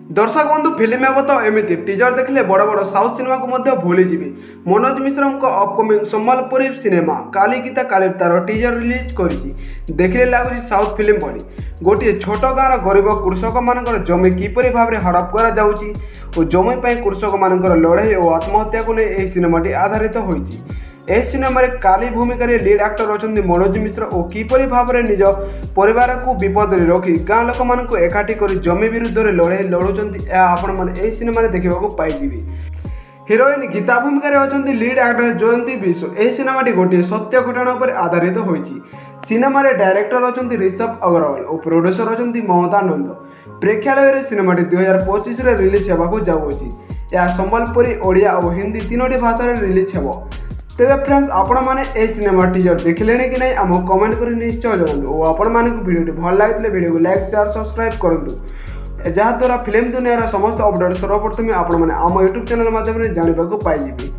दर्शक बंधु फिल्म हे तो एमती टीजर देखले बड़ बड़ साउथ सिनेमा को भूलीजे। मनोज मिश्र अपकमिंग सम्बलपुरी सिनेमा काली गीता काली तार टीजर रिलीज कर देखले लगुच साउथ फिल्म भली। गोटे छोट गाँव गरीब कृषक मान जमी किपरि भाव में हड़प कर जमी कृषक मान लड़ाई और आत्महत्या को नहीं सिनेमाटी आधारित होती। यह सिनेमा काली भूमिका लीड एक्टर अच्छा मनोज मिश्र और किपरि भाव में निज परिवार को विपद में रखी गाँ लोक मान एकाठी कर जमी विरुद्ध में लड़ाई लड़ुंट आपण सिनेमा देखा पाइबे। हिरोइन गीता भूमिका अच्छा लीड एक्टर जयंती विश्व। यह सिनेमाटी गोटे सत्य घटना पर आधारित होती। सिनेमा डायरेक्टर अच्छा ऋषभ अग्रवाल और प्रोड्यूसर अच्छा ममता नंद। प्रेक्षालय सिनेमाटी 2025 रिलीज होगा जाऊँगी। यह संबलपुरी ओडिया और हिंदी तीनोटी भाषा रिलीज हो। तेरे फ्रेंड्स आपण मैंने सिनेमा टीजर देखिले कि नहीं आम कमेंट कर निश्चय जनातु और आपण मानक वीडियो भल लगे वीडियो को लाइक शेयर सब्सक्राइब करूँ जहाँद्वारा फिल्म दुनिया समस्त अपडेट सर्वप्रथम आपण मैंने आम यूट्यूब चैनल माध्यम जानवाक पाइबे।